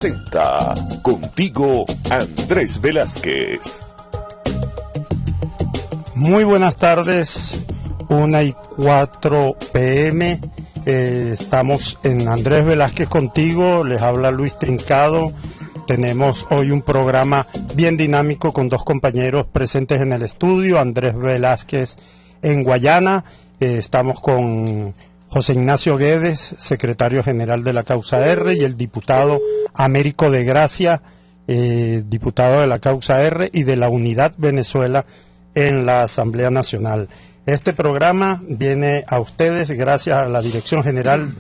Presenta contigo Andrés Velázquez. Muy buenas tardes, 1:04 p.m. Estamos en Andrés Velázquez contigo, les habla Luis Trincado. Tenemos hoy un programa bien dinámico con dos compañeros presentes en el estudio, Andrés Velázquez en Guayana. Estamos con José Ignacio Guedes, secretario general de la Causa R, y el diputado Américo de Gracia, diputado de la Causa R y de la Unidad Venezuela en la Asamblea Nacional. Este programa viene a ustedes gracias a la Dirección General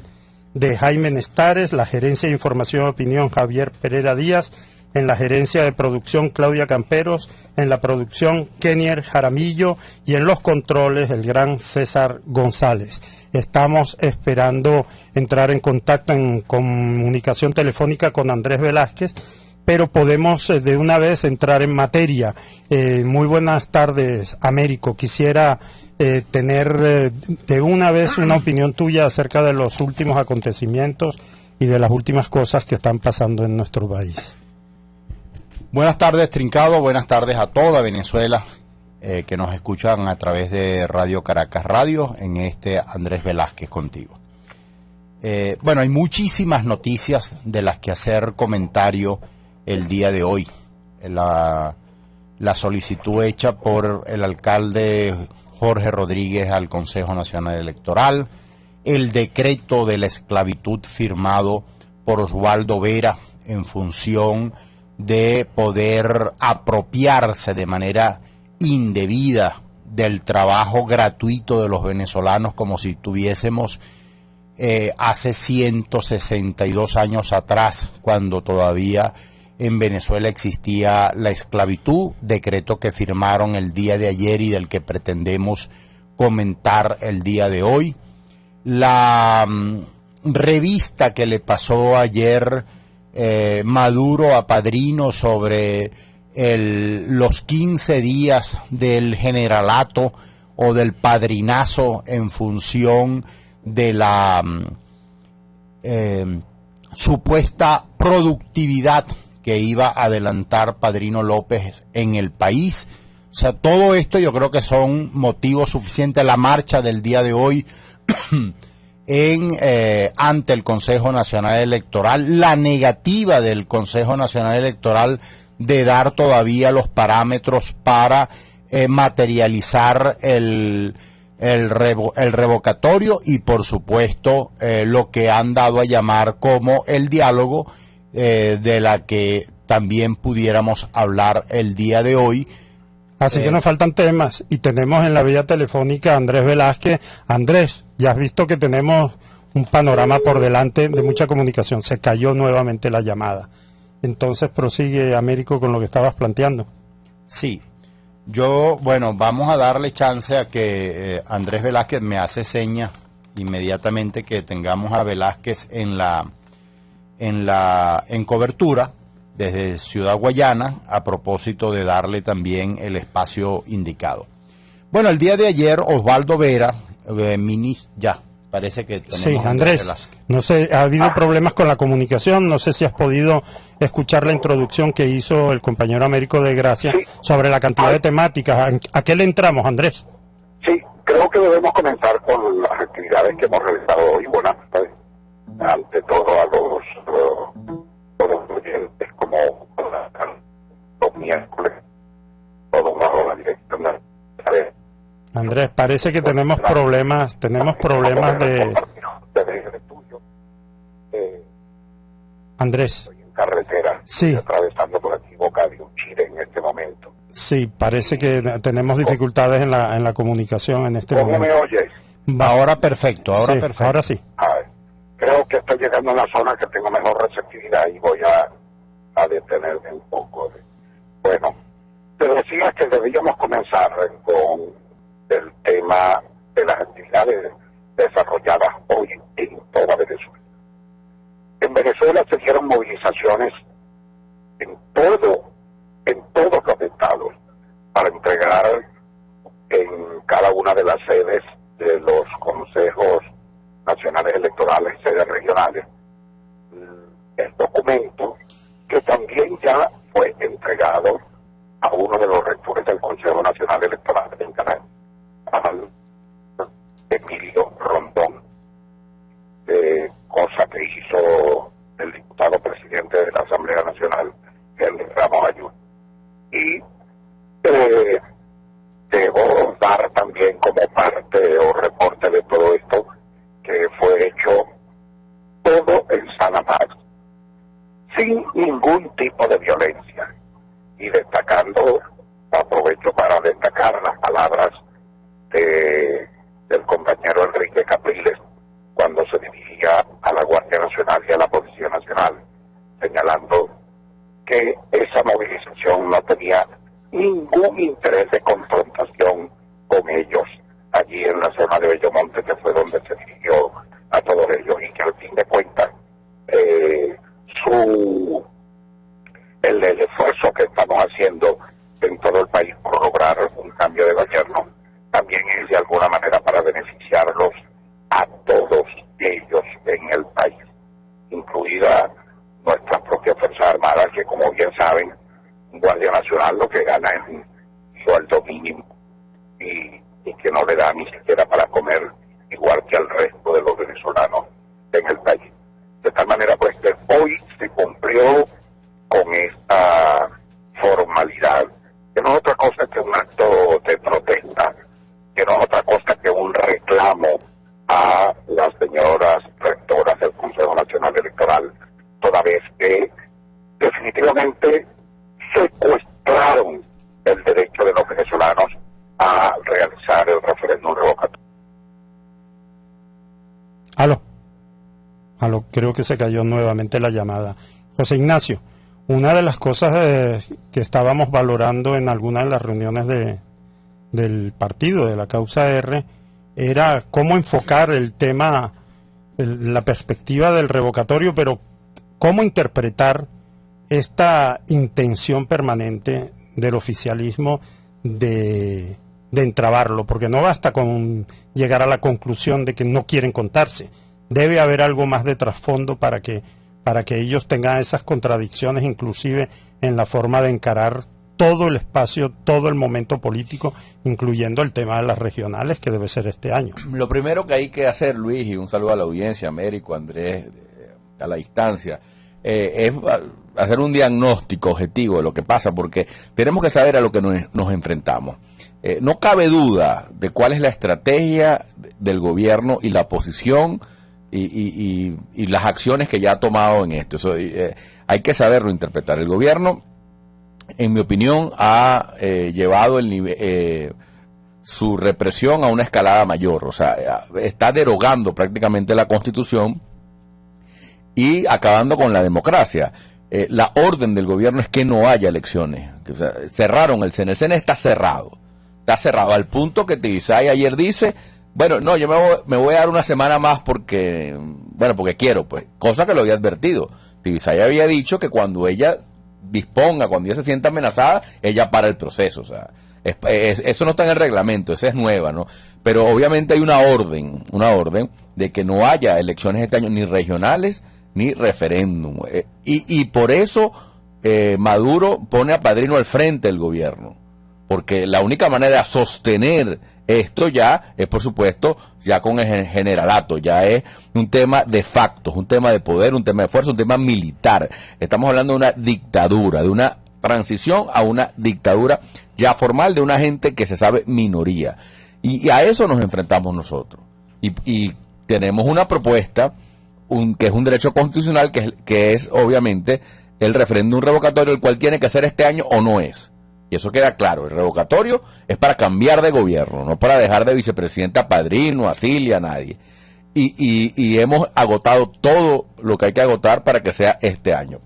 de Jaime Nestares, la Gerencia de Información y Opinión Javier Pereira Díaz, en la Gerencia de Producción Claudia Camperos, en la producción Kenier Jaramillo y en los controles el gran César González. Estamos esperando entrar en contacto en comunicación telefónica con Andrés Velázquez, pero podemos de una vez entrar en materia. Muy buenas tardes, Américo. Quisiera tener de una vez una opinión tuya acerca de los últimos acontecimientos y de las últimas cosas que están pasando en nuestro país. Buenas tardes, Trincado. Buenas tardes a toda Venezuela que nos escuchan a través de Radio Caracas Radio en este Andrés Velázquez contigo. Bueno, hay muchísimas noticias de las que hacer comentario el día de hoy. La solicitud hecha por el alcalde Jorge Rodríguez al Consejo Nacional Electoral, el decreto de la esclavitud firmado por Osvaldo Vera en función de poder apropiarse de manera indebida del trabajo gratuito de los venezolanos, como si tuviésemos hace 162 años atrás, cuando todavía en Venezuela existía la esclavitud, decreto que firmaron el día de ayer y del que pretendemos comentar el día de hoy. La revista que le pasó ayer Maduro a Padrino sobre los 15 días del generalato o del padrinazo en función de la supuesta productividad que iba a adelantar Padrino López en el país. O sea, todo esto yo creo que son motivos suficientes. La marcha del día de hoy ante el Consejo Nacional Electoral, la negativa del Consejo Nacional Electoral de dar todavía los parámetros para materializar el revocatorio y, por supuesto, lo que han dado a llamar como el diálogo, de la que también pudiéramos hablar el día de hoy. Así que nos faltan temas y tenemos en la vía telefónica a Andrés Velázquez. Andrés, ya has visto que tenemos un panorama por delante de mucha comunicación. Se cayó nuevamente la llamada. Entonces prosigue, Américo, con lo que estabas planteando. Sí, bueno, vamos a darle chance a que Andrés Velázquez me hace seña inmediatamente que tengamos a Velázquez en cobertura desde Ciudad Guayana, a propósito de darle también el espacio indicado. Bueno, el día de ayer Osvaldo Vera, parece que tenemos. Sí, Andrés, no sé, ha habido problemas con la comunicación, no sé si has podido escuchar la introducción que hizo el compañero Américo de Gracia sobre la cantidad de temáticas. ¿A qué le entramos, Andrés? Sí, creo que debemos comenzar con las actividades que hemos realizado hoy. Buenas tardes, ante todo a los oyentes, como los miércoles, todos bajo la dirección de Andrés, parece que tenemos problemas de... Andrés. Estoy en carretera, sí, atravesando por aquí Boca de Uchire en este momento. Sí, parece que tenemos dificultades en la comunicación en este momento. ¿Cómo me oyes? Ahora perfecto, perfecto. Ahora sí. Creo que estoy llegando a una zona que tengo mejor receptividad y voy a detenerme un poco. Bueno, te decía que debíamos comenzar con el tema de las actividades desarrolladas hoy en toda Venezuela. En Venezuela se dieron movilizaciones en todos los estados para entregar en cada una de las sedes de los consejos nacionales electorales, sedes regionales, el documento que también ya fue entregado a uno de los rectores del Consejo Nacional Electoral en Canadá, al Emilio Rondón, cosa que hizo el diputado presidente de la Asamblea Nacional, Henry Ramos Ayú. Y debo dar también como parte o reporte de todo esto que fue hecho todo en sana paz, sin ningún tipo de violencia, y destacando, aprovecho para destacar las palabras del compañero Enrique Capriles cuando se dirigía a la Guardia Nacional y a la Policía Nacional, señalando que esa movilización no tenía ningún interés de confrontación con ellos allí en la zona de Bellomonte, que fue donde se dirigió a todos ellos, y que al fin de cuentas el esfuerzo que estamos haciendo en todo el país por lograr un cambio de gobierno también es de alguna manera para beneficiarlos a todos ellos en el país, incluida nuestras propias Fuerzas Armadas, que como bien saben, un Guardia Nacional lo que gana es un sueldo mínimo y que no le da ni siquiera para comer, igual que al resto de los venezolanos en el país. De tal manera pues que hoy se cumplió con esta formalidad, que no es otra cosa que un acto de protesta, que no es otra cosa que un reclamo a las señoras rectoras del Consejo Nacional Electoral, toda vez que definitivamente secuestraron el derecho de los venezolanos a realizar el referéndum revocatorio. Aló, creo que se cayó nuevamente la llamada. José Ignacio, una de las cosas que estábamos valorando en algunas de las reuniones del partido, de la causa R, era cómo enfocar el tema, la perspectiva del revocatorio, pero cómo interpretar esta intención permanente del oficialismo de entrabarlo, porque no basta con llegar a la conclusión de que no quieren contarse. Debe haber algo más de trasfondo para que ellos tengan esas contradicciones, inclusive en la forma de encarar todo el espacio, todo el momento político, incluyendo el tema de las regionales, que debe ser este año. Lo primero que hay que hacer, Luis, y un saludo a la audiencia, Américo, Andrés, a la distancia, es hacer un diagnóstico objetivo de lo que pasa, porque tenemos que saber a lo que nos enfrentamos. No cabe duda de cuál es la estrategia del gobierno y la posición y las acciones que ya ha tomado en esto. Eso, hay que saberlo interpretar. El gobierno, en mi opinión, ha llevado su represión a una escalada mayor. O sea, está derogando prácticamente la Constitución y acabando con la democracia. La orden del gobierno es que no haya elecciones. O sea, cerraron el CNE. El CNE está cerrado. Está cerrado al punto que Tibisay ayer dice: bueno, no, yo me voy a dar una semana más porque quiero, pues, cosa que lo había advertido. Tibisay había dicho que cuando ella disponga, cuando ella se sienta amenazada, ella para el proceso. O sea, eso no está en el reglamento, esa es nueva, ¿no? Pero obviamente hay una orden de que no haya elecciones este año, ni regionales, ni referéndum. Y por eso Maduro pone a Padrino al frente del gobierno, porque la única manera de sostener esto ya es, por supuesto, ya con el generalato, ya es un tema de factos, un tema de poder, un tema de fuerza, un tema militar. Estamos hablando de una dictadura, de una transición a una dictadura ya formal de una gente que se sabe minoría. Y a eso nos enfrentamos nosotros. Y tenemos una propuesta, que es un derecho constitucional, que es obviamente el referéndum revocatorio, el cual tiene que ser este año o no es. Y eso queda claro, el revocatorio es para cambiar de gobierno, no para dejar de vicepresidenta a Padrino, a Cilia, a nadie. Y hemos agotado todo lo que hay que agotar para que sea este año.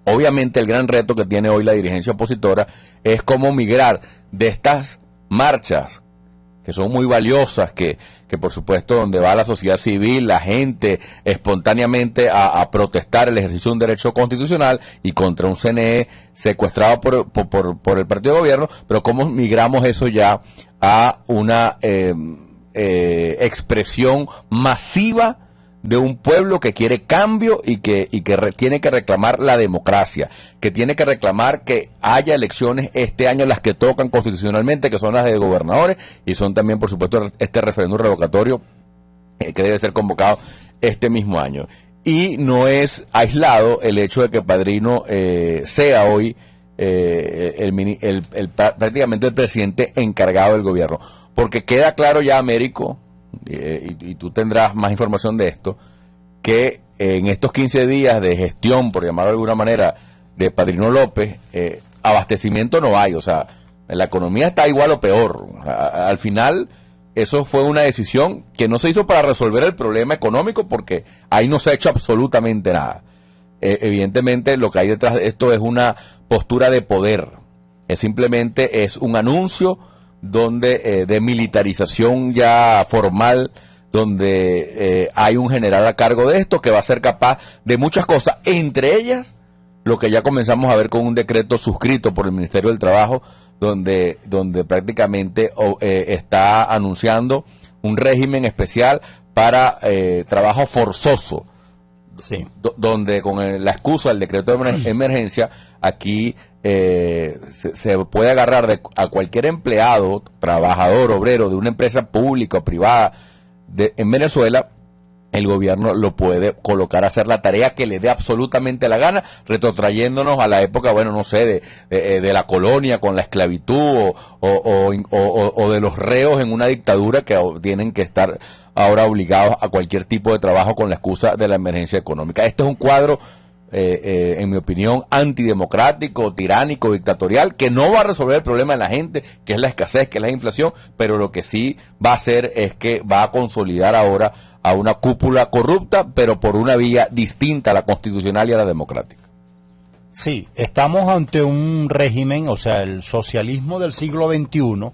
Obviamente el gran reto que tiene hoy la dirigencia opositora es cómo migrar de estas marchas, que son muy valiosas, que por supuesto donde va la sociedad civil, la gente espontáneamente a protestar el ejercicio de un derecho constitucional y contra un CNE secuestrado por el partido de gobierno, pero cómo migramos eso ya a una expresión masiva de un pueblo que quiere cambio y que tiene que reclamar la democracia, que tiene que reclamar que haya elecciones este año, las que tocan constitucionalmente, que son las de gobernadores, y son también, por supuesto, este referéndum revocatorio que debe ser convocado este mismo año. Y no es aislado el hecho de que Padrino sea hoy prácticamente el presidente encargado del gobierno, porque queda claro ya, Américo, y tú tendrás más información de esto, que en estos 15 días de gestión, por llamarlo de alguna manera, de Padrino López, abastecimiento no hay, o sea, la economía está igual o peor. Al final, eso fue una decisión que no se hizo para resolver el problema económico, porque ahí no se ha hecho absolutamente nada. Evidentemente, lo que hay detrás de esto es una postura de poder, simplemente es un anuncio donde de militarización ya formal, donde hay un general a cargo de esto que va a ser capaz de muchas cosas, entre ellas lo que ya comenzamos a ver con un decreto suscrito por el Ministerio del Trabajo, donde prácticamente está anunciando un régimen especial para trabajo forzoso. Sí. Donde con la excusa del decreto de emergencia, aquí se puede agarrar a cualquier empleado, trabajador, obrero de una empresa pública o privada en Venezuela. El gobierno lo puede colocar a hacer la tarea que le dé absolutamente la gana, retrotrayéndonos a la época, bueno, no sé, de la colonia con la esclavitud o de los reos en una dictadura que tienen que estar ahora obligados a cualquier tipo de trabajo con la excusa de la emergencia económica. Este es un cuadro, en mi opinión, antidemocrático, tiránico, dictatorial, que no va a resolver el problema de la gente, que es la escasez, que es la inflación, pero lo que sí va a hacer es que va a consolidar ahora a una cúpula corrupta, pero por una vía distinta a la constitucional y a la democrática. Sí, estamos ante un régimen, o sea, el socialismo del siglo XXI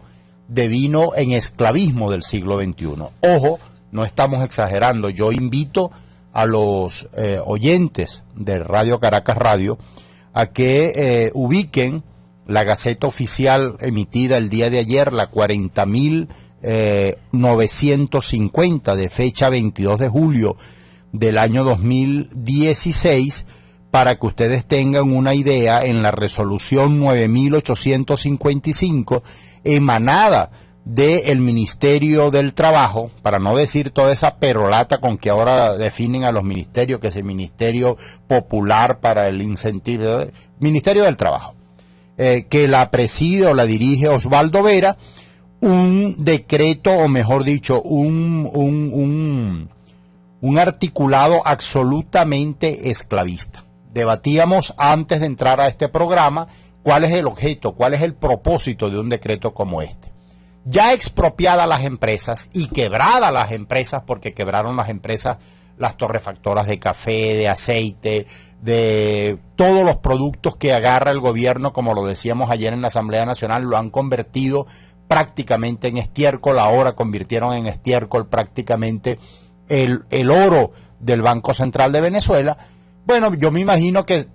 devino en esclavismo del siglo XXI. Ojo, no estamos exagerando. Yo invito a los oyentes de Radio Caracas Radio a que ubiquen la Gaceta Oficial emitida el día de ayer, la 40.950, de fecha 22 de julio del año 2016, para que ustedes tengan una idea. En la resolución 9.855, emanada del Ministerio del Trabajo, para no decir toda esa perolata con que ahora definen a los ministerios, que es el Ministerio Popular para el Incentivo, Ministerio del Trabajo, que la preside o la dirige Osvaldo Vera, un decreto, o mejor dicho, un articulado absolutamente esclavista. Debatíamos antes de entrar a este programa cuál es el objeto, cuál es el propósito de un decreto como este. Ya expropiadas las empresas y quebradas las empresas, porque quebraron las empresas, las torrefactoras de café, de aceite, de todos los productos que agarra el gobierno, como lo decíamos ayer en la Asamblea Nacional, lo han convertido prácticamente en estiércol. Ahora convirtieron en estiércol prácticamente el oro del Banco Central de Venezuela. Bueno, yo me imagino que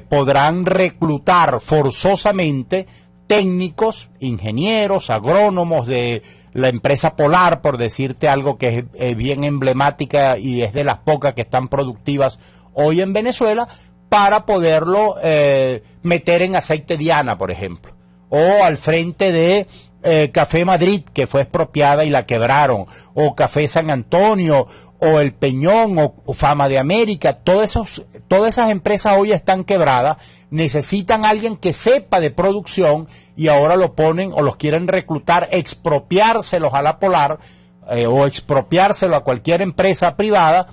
podrán reclutar forzosamente técnicos, ingenieros, agrónomos de la empresa Polar, por decirte algo que es bien emblemática y es de las pocas que están productivas hoy en Venezuela, para poderlo meter en Aceite Diana, por ejemplo, o al frente de Café Madrid, que fue expropiada y la quebraron, o Café San Antonio, o El Peñón, o Fama de América. Todas esas empresas hoy están quebradas, necesitan a alguien que sepa de producción, y ahora lo ponen o los quieren reclutar, expropiárselos a la Polar, o expropiárselo a cualquier empresa privada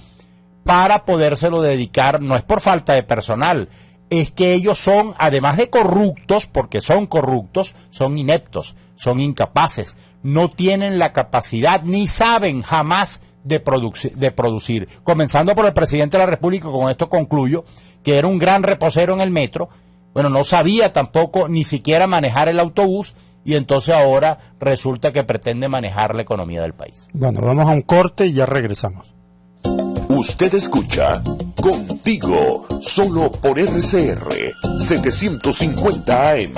para podérselo dedicar. No es por falta de personal, es que ellos son, además de corruptos, porque son corruptos, son ineptos, son incapaces, no tienen la capacidad ni saben jamás de producir, comenzando por el presidente de la República. Con esto concluyo, que era un gran reposero en el metro. Bueno, no sabía tampoco ni siquiera manejar el autobús, y entonces ahora resulta que pretende manejar la economía del país. Bueno, vamos a un corte y ya regresamos. Usted escucha Contigo, solo por RCR 750 AM.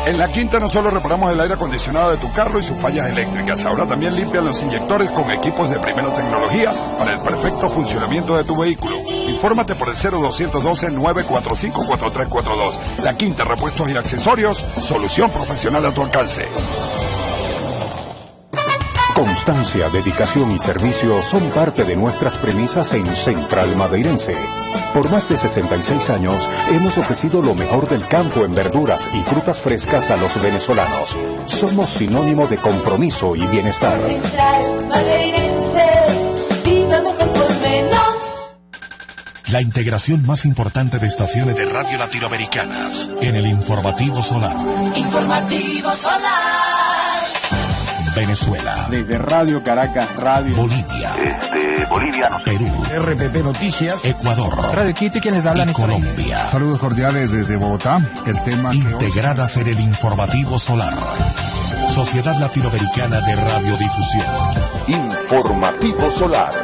En La Quinta no solo reparamos el aire acondicionado de tu carro y sus fallas eléctricas, ahora también limpian los inyectores con equipos de primera tecnología para el perfecto funcionamiento de tu vehículo. Infórmate por el 0212-945-4342. La Quinta, repuestos y accesorios, solución profesional a tu alcance. Constancia, dedicación y servicio son parte de nuestras premisas en Central Madeirense. Por más de 66 años hemos ofrecido lo mejor del campo en verduras y frutas frescas a los venezolanos. Somos sinónimo de compromiso y bienestar. Central Madeirense, viva mejor por menos. La integración más importante de estaciones de radio latinoamericanas en el Informativo Solar. Informativo Solar. Venezuela. Desde Radio Caracas Radio. Bolivia. Desde Bolivia, no sé. Perú. RPP Noticias. Ecuador. Radio Quito y quienes hablan y Colombia. Saludos cordiales desde Bogotá. El tema integradas en el Informativo Solar. Sociedad Latinoamericana de Radiodifusión. Informativo Solar.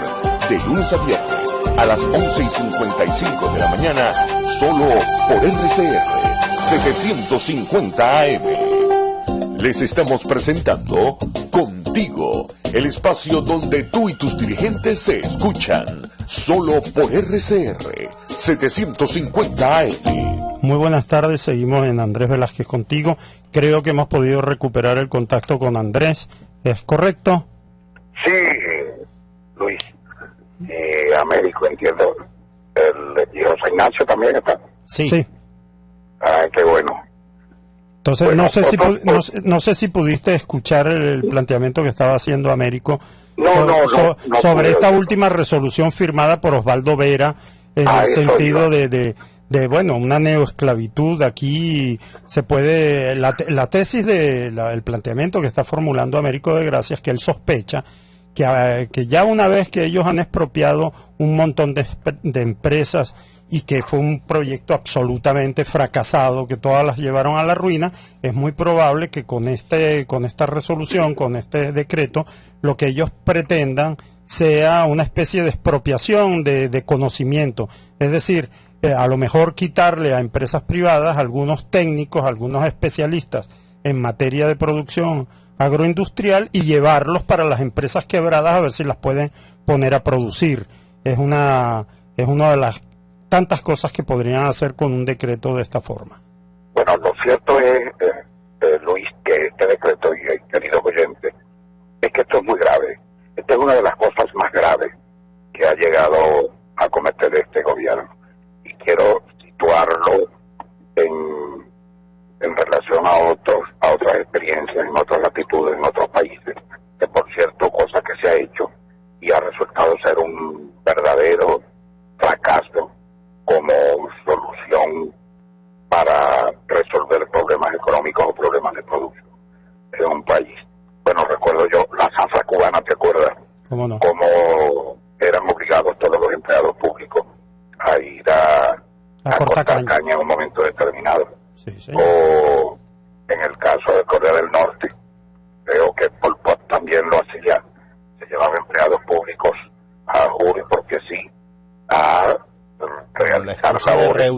De lunes a viernes a las 11:55 de la mañana. Solo por RCR 750 AM. Les estamos presentando Contigo, el espacio donde tú y tus dirigentes se escuchan, solo por RCR 750 AM. Muy buenas tardes, seguimos en Andrés Velázquez Contigo. Creo que hemos podido recuperar el contacto con Andrés, ¿es correcto? Sí, Luis. Y Américo, entiendo. ¿Y José Ignacio también está? Sí. Ay, qué bueno. Entonces, bueno, no sé si pudiste escuchar el planteamiento que estaba haciendo Américo pude. sobre esta última resolución firmada por Osvaldo Vera en el sentido de una neoesclavitud. Aquí se puede, la tesis el planteamiento que está formulando Américo de Gracia es que él sospecha que ya una vez que ellos han expropiado un montón de empresas y que fue un proyecto absolutamente fracasado, que todas las llevaron a la ruina, es muy probable que con esta resolución, con este decreto, lo que ellos pretendan sea una especie de expropiación de conocimiento. Es decir, a lo mejor quitarle a empresas privadas algunos técnicos, algunos especialistas en materia de producción agroindustrial y llevarlos para las empresas quebradas a ver si las pueden poner a producir. Es una de las tantas cosas que podrían hacer con un decreto de esta forma. Bueno, lo cierto es, Luis, que este decreto, y querido oyente, es que esto es muy grave. Esta es una de las cosas más graves que ha llegado a cometer este gobierno. Y quiero situarlo en relación a otras experiencias, en otras latitudes, en otros países, que por cierto, cosa que se ha hecho y ha resultado ser un verdadero fracaso como solución para resolver problemas económicos o problemas de producción en un país. Bueno, recuerdo yo, la zafra cubana, ¿te acuerdas? ¿Cómo no? Como eran obligados todos los empleados públicos a ir a cortar caña en un momento determinado. Sí. O en el caso de Corea del Norte, creo que Pol Pot también lo hacía. Se llevaban empleados públicos a Jury porque sí, a realizar labores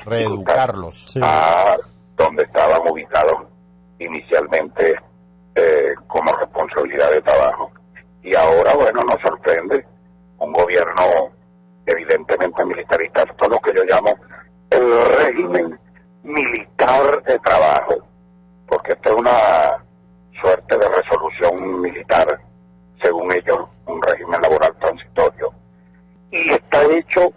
reeducarlos a donde estaban ubicados inicialmente como responsabilidad de trabajo. Y ahora, bueno, nos sorprende un gobierno evidentemente militarista, todo lo que yo llamo el régimen militar de trabajo, porque esto es una suerte de resolución militar, según ellos, un régimen laboral transitorio. Y está hecho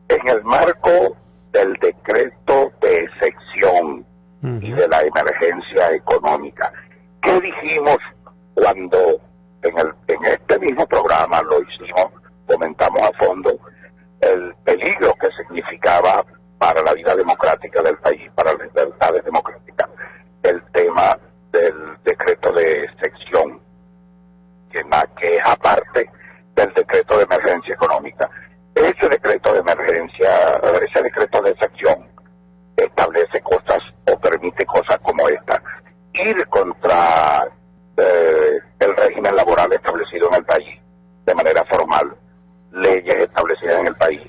en el marco del decreto de excepción y de la emergencia económica. ¿Qué dijimos cuando en este mismo programa lo hicimos, comentamos a fondo el peligro que significaba para la vida democrática del país, para las libertades democráticas, el tema del decreto de excepción, que es aparte del decreto de emergencia económica? Ese decreto de emergencia, ese decreto de excepción establece cosas o permite cosas como esta: ir contra el régimen laboral establecido en el país de manera formal, leyes establecidas en el país,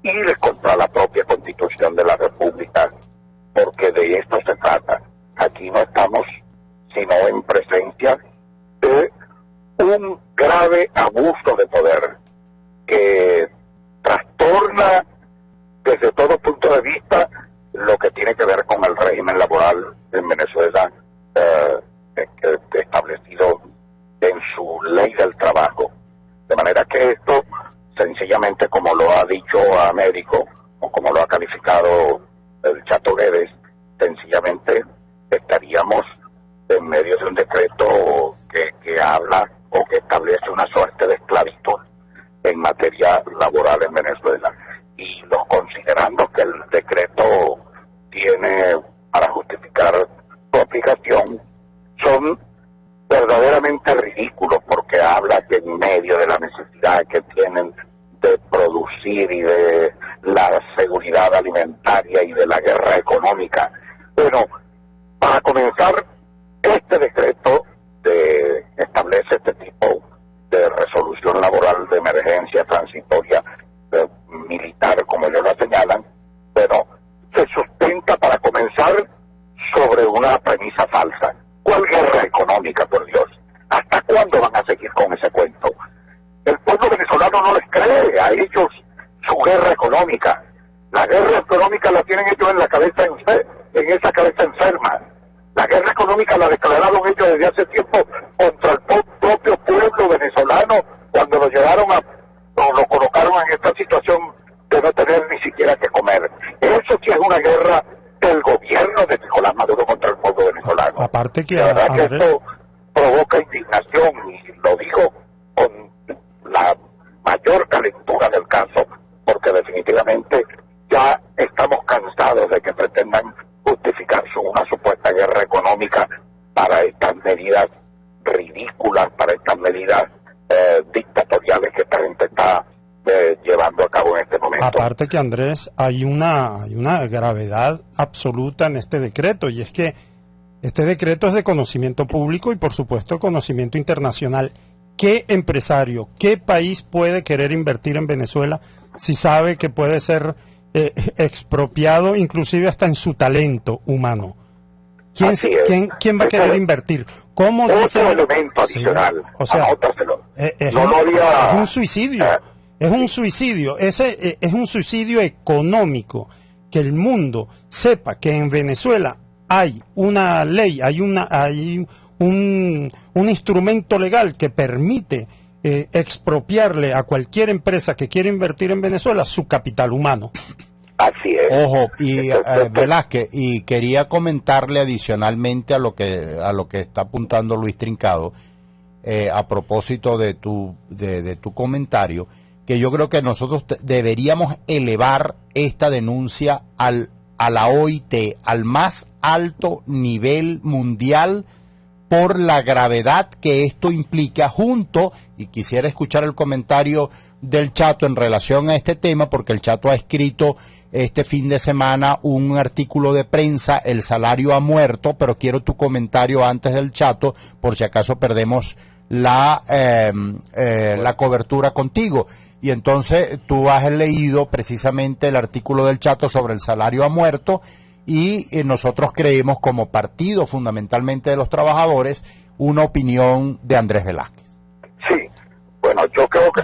ir contra la propia Constitución de la República, porque de esto se trata. ha dicho Américo, o como lo ha calificado el Chato Guedes, sencillamente estaríamos en medio de un decreto que habla o que establece una suerte de esclavitud en materia laboral en Venezuela. Y lo considerando que el decreto tiene para justificar su aplicación, son verdaderamente ridículos, porque habla que en medio de la necesidad que tienen de producir y de la seguridad alimentaria y de la guerra económica. Bueno, para comenzar, este decreto establece este tipo de resolución laboral de emergencia transitoria militar, como ellos lo señalan, pero se sustenta, para comenzar, sobre una premisa falsa. ¿Cuál guerra económica, por Dios? ¿Hasta cuándo van a seguir con ese cuento? El pueblo venezolano no les cree a ellos su guerra económica. La guerra económica la tienen ellos en la cabeza, en esa cabeza enferma. La guerra económica la declararon ellos desde hace tiempo contra el propio pueblo venezolano, cuando lo llevaron o lo colocaron en esta situación de no tener ni siquiera que comer. Eso sí es una guerra del gobierno de Nicolás Maduro contra el pueblo venezolano. Aparte que, la verdad que esto provoca indignación, y lo digo con la mayor calentura del caso, porque definitivamente ya estamos cansados de que pretendan justificar una supuesta guerra económica para estas medidas ridículas, para estas medidas dictatoriales que esta gente está llevando a cabo en este momento. Aparte que, Andrés, hay una gravedad absoluta en este decreto, y es que este decreto es de conocimiento público y, por supuesto, de conocimiento internacional. ¿Qué empresario, qué país puede querer invertir en Venezuela si sabe que puede ser expropiado, inclusive hasta en su talento humano? ¿Quién va a querer invertir? ¿Cómo dice? Otro elemento adicional, sí, o sea, es un suicidio. Es un suicidio, es un suicidio económico, que el mundo sepa que en Venezuela hay una ley, hay un instrumento legal que permite expropiarle a cualquier empresa que quiera invertir en Venezuela su capital humano. Así es. Ojo, y Velázquez, y quería comentarle adicionalmente a lo que está apuntando Luis Trincado, a propósito de tu comentario, que yo creo que nosotros deberíamos elevar esta denuncia a la OIT, al más alto nivel mundial, por la gravedad que esto implica, y quisiera escuchar el comentario del Chato en relación a este tema, porque el Chato ha escrito este fin de semana un artículo de prensa, El salario ha muerto, pero quiero tu comentario antes del Chato, por si acaso perdemos la cobertura contigo. Y entonces tú has leído precisamente el artículo del Chato sobre el salario ha muerto, y nosotros creemos, como partido fundamentalmente de los trabajadores, una opinión de Andrés Velázquez. Sí, bueno, yo creo que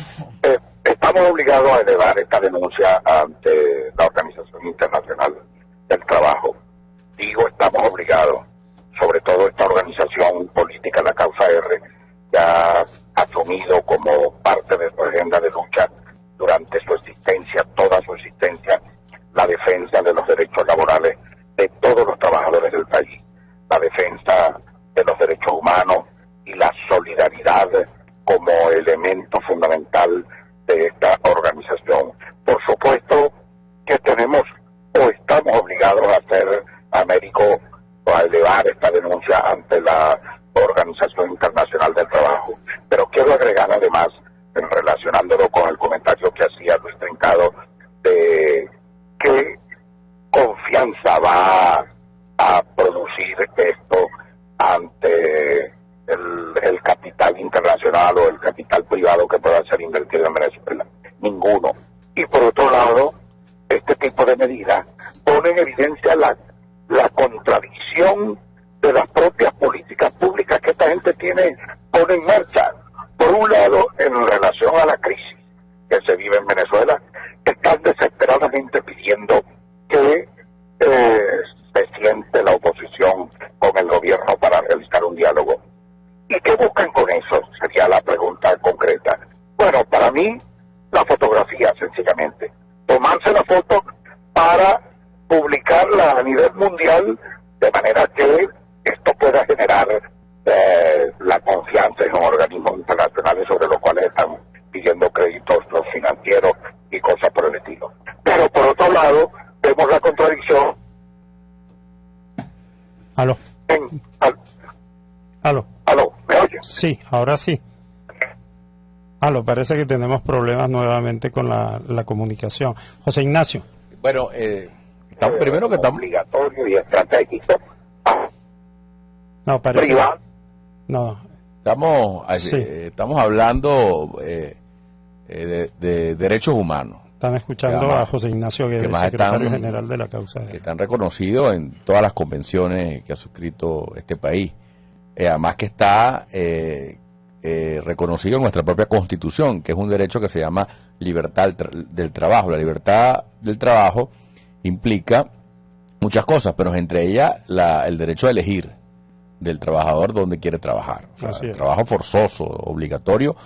estamos obligados a elevar esta denuncia ante la Organización Internacional del Trabajo. Digo, estamos obligados, sobre todo esta organización política, la Causa R, que ha asumido como parte de su agenda de lucha durante su existencia, toda su existencia, la defensa de los derechos laborales de todos los trabajadores del país, la defensa de los derechos humanos y la solidaridad como elemento fundamental de esta organización. Por supuesto que tenemos o estamos obligados a hacer, Américo, a elevar esta denuncia ante la Organización Internacional del Trabajo. Pero quiero agregar además, relacionándolo con el comentario que hacía Luis Trincado, de qué confianza va a producir esto ante el capital internacional o el capital privado que pueda ser invertido en Venezuela. Ninguno. Y por otro lado, este tipo de medidas pone en evidencia la contradicción de las propias políticas públicas que esta gente pone en marcha. Por un lado, en relación a la crisis que se vive en Venezuela, están desesperadamente pidiendo que se siente la oposición con el gobierno para realizar un diálogo. ¿Y qué buscan con eso? Sería la pregunta concreta. Bueno, para mí, la fotografía, sencillamente. nivel mundial, de manera que esto pueda generar la confianza en los organismos internacionales sobre los cuales están pidiendo créditos los financieros y cosas por el estilo. Pero por otro lado, vemos la contradicción. Aló. Aló, ¿me oyes? Sí, ahora sí. Aló, parece que tenemos problemas nuevamente con la comunicación. José Ignacio. Bueno, primero que estamos... Obligatorio y estratégico. No, parece... Privado. No. Estamos hablando de derechos humanos. Están escuchando a José Ignacio Guedes, secretario general de la causa. Que están reconocidos en todas las convenciones que ha suscrito este país. Además que está reconocido en nuestra propia Constitución, que es un derecho que se llama libertad del trabajo. La libertad del trabajo implica muchas cosas, pero entre ellas el derecho a elegir del trabajador donde quiere trabajar. O sea, el trabajo forzoso, obligatorio,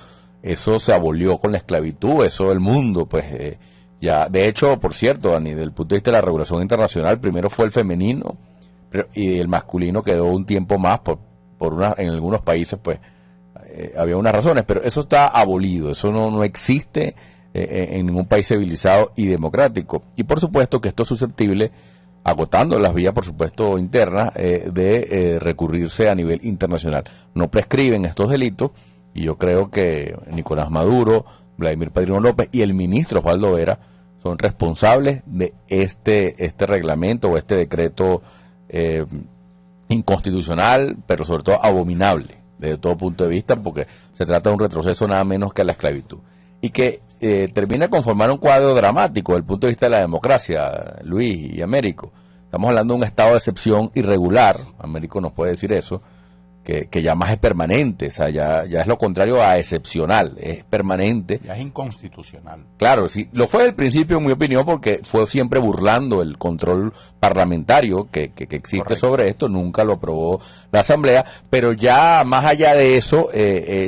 eso se abolió con la esclavitud, eso el mundo, pues ya, de hecho, por cierto, Dani, desde el punto de vista de la regulación internacional, primero fue el femenino y el masculino quedó un tiempo más en algunos países, pues había unas razones, pero eso está abolido, eso no existe en ningún país civilizado y democrático. Y por supuesto que esto es susceptible, agotando las vías, por supuesto, internas, de recurrirse a nivel internacional. No prescriben estos delitos, y yo creo que Nicolás Maduro, Vladimir Padrino López y el ministro Osvaldo Vera son responsables de este reglamento o este decreto inconstitucional, pero sobre todo abominable desde todo punto de vista, porque se trata de un retroceso nada menos que a la esclavitud. Y que termina de conformar un cuadro dramático desde el punto de vista de la democracia, Luis y Américo. Estamos hablando de un estado de excepción irregular, Américo nos puede decir eso, que ya más es permanente, o sea, ya es lo contrario a excepcional, es permanente. Ya es inconstitucional. Claro, sí, lo fue al principio, en mi opinión, porque fue siempre burlando el control parlamentario que existe. Correcto. Sobre esto, nunca lo aprobó la Asamblea, pero ya más allá de eso,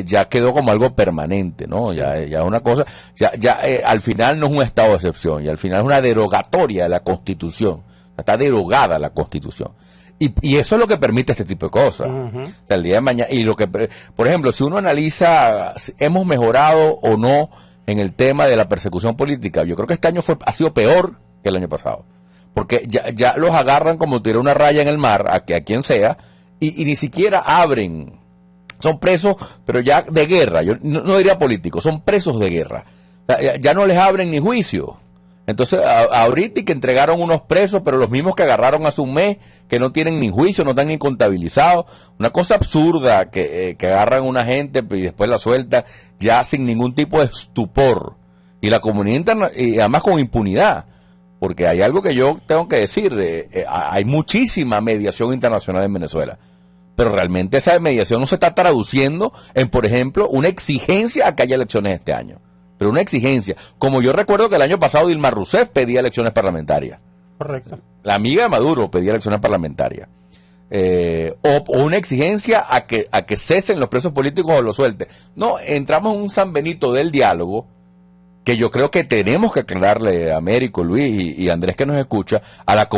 ya quedó como algo permanente, ¿no? Ya es una cosa, al final no es un estado de excepción, y al final es una derogatoria de la Constitución, está derogada la Constitución. Y eso es lo que permite este tipo de cosas. Uh-huh. O sea, el día de mañana, y por ejemplo, si uno analiza, ¿hemos mejorado o no en el tema de la persecución política? Yo creo que este año ha sido peor que el año pasado. Porque ya los agarran como tirar una raya en el mar, a quien sea, y ni siquiera abren. Son presos, pero ya de guerra. Yo no diría políticos, son presos de guerra. O sea, ya no les abren ni juicio. Entonces, ahorita que entregaron unos presos, pero los mismos que agarraron hace un mes, que no tienen ni juicio, no están ni contabilizados. Una cosa absurda que agarran a una gente y después la sueltan ya sin ningún tipo de estupor. Y la comunidad interna, y además con impunidad. Porque hay algo que yo tengo que decir, hay muchísima mediación internacional en Venezuela. Pero realmente esa mediación no se está traduciendo en, por ejemplo, una exigencia a que haya elecciones este año. Pero una exigencia. Como yo recuerdo que el año pasado Dilma Rousseff pedía elecciones parlamentarias. Correcto. La amiga de Maduro pedía elecciones parlamentarias. O una exigencia a que cesen los presos políticos o los suelten. No, entramos en un San Benito del diálogo que yo creo que tenemos que aclararle a Américo, Luis y Andrés que nos escucha, a la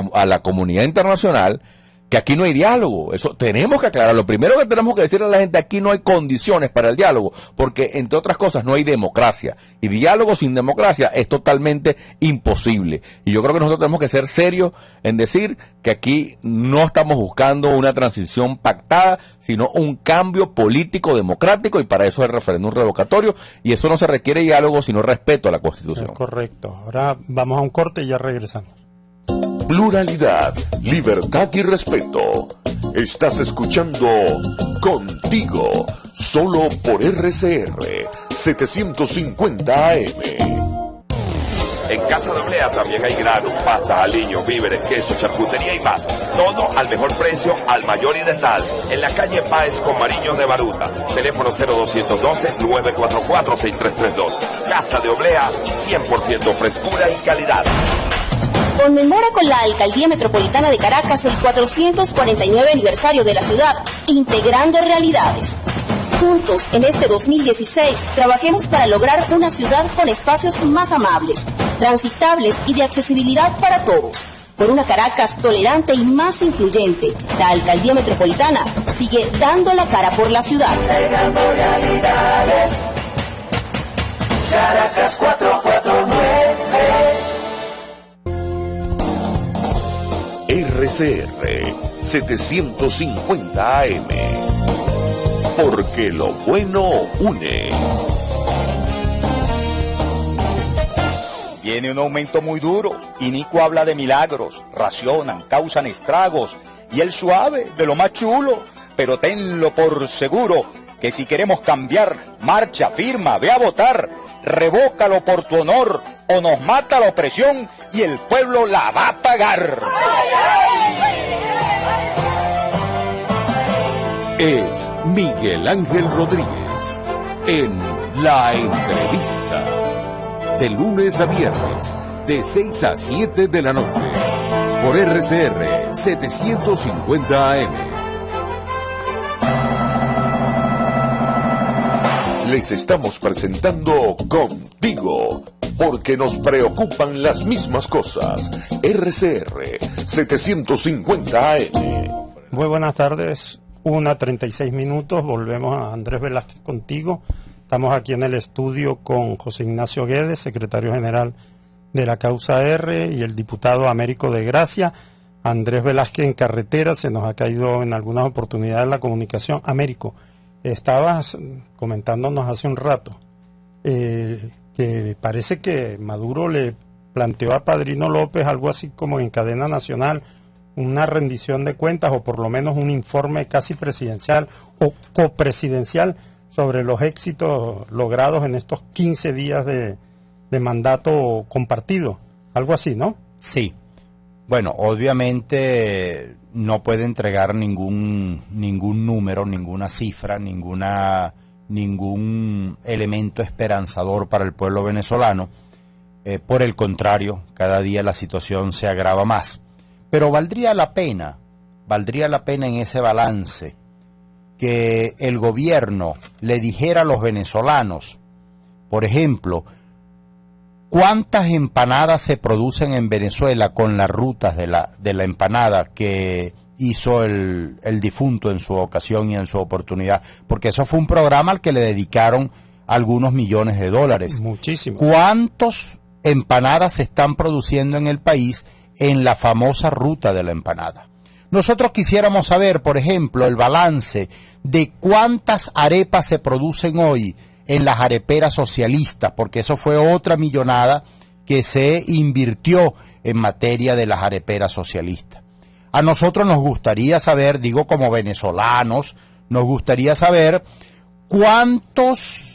comunidad internacional, que aquí no hay diálogo. Eso tenemos que aclarar. Lo primero que tenemos que decirle a la gente, aquí no hay condiciones para el diálogo, porque entre otras cosas no hay democracia, y diálogo sin democracia es totalmente imposible. Y yo creo que nosotros tenemos que ser serios en decir que aquí no estamos buscando una transición pactada, sino un cambio político democrático, y para eso es el referéndum revocatorio, y eso no se requiere diálogo sino respeto a la Constitución. Es correcto. Ahora vamos a un corte y ya regresamos. Pluralidad, libertad y respeto. Estás escuchando Contigo, solo por RCR 750 AM. En Casa de Oblea también hay grano, pasta, aliño, víveres, queso, charcutería y más. Todo al mejor precio, al mayor y dental. En la calle Páez con Mariño de Baruta. Teléfono 0212-944-6332. Casa de Oblea, 100% frescura y calidad. Conmemora con la Alcaldía Metropolitana de Caracas el 449 aniversario de la ciudad, integrando realidades. Juntos, en este 2016, trabajemos para lograr una ciudad con espacios más amables, transitables y de accesibilidad para todos. Por una Caracas tolerante y más incluyente, la Alcaldía Metropolitana sigue dando la cara por la ciudad. Entregando realidades. Caracas 449. RCR 750 AM. Porque lo bueno une. Viene un aumento muy duro. Inico habla de milagros. Racionan, causan estragos. Y el suave, de lo más chulo. Pero tenlo por seguro, que si queremos cambiar, marcha, firma, ve a votar. Revócalo por tu honor, o nos mata la opresión y el pueblo la va a pagar. Es Miguel Ángel Rodríguez en La Entrevista. De lunes a viernes, de 6 a 7 de la noche, por RCR 750 AM. Les estamos presentando Contigo, porque nos preocupan las mismas cosas. RCR 750 AM. Muy buenas tardes, 1:36, volvemos a Andrés Velázquez Contigo. Estamos aquí en el estudio con José Ignacio Guedes, secretario general de la Causa R, y el diputado Américo de Gracia. Andrés Velázquez en carretera, se nos ha caído en algunas oportunidades la comunicación. Américo, estabas comentándonos hace un rato que parece que Maduro le planteó a Padrino López algo así como en cadena nacional, una rendición de cuentas o por lo menos un informe casi presidencial o copresidencial sobre los éxitos logrados en estos 15 días de mandato compartido, algo así, ¿no? Sí. Bueno, obviamente no puede entregar ningún número, ninguna cifra, ningún elemento esperanzador para el pueblo venezolano. Por el contrario, cada día la situación se agrava más. Pero valdría la pena en ese balance que el gobierno le dijera a los venezolanos, por ejemplo, ¿cuántas empanadas se producen en Venezuela con las rutas de la empanada que hizo el difunto en su ocasión y en su oportunidad? Porque eso fue un programa al que le dedicaron algunos millones de dólares. Muchísimo. ¿Cuántas empanadas se están produciendo en el país en la famosa ruta de la empanada? Nosotros quisiéramos saber, por ejemplo, el balance de cuántas arepas se producen hoy en las areperas socialistas, porque eso fue otra millonada que se invirtió en materia de las areperas socialistas. A nosotros nos gustaría saber, digo como venezolanos, nos gustaría saber cuántos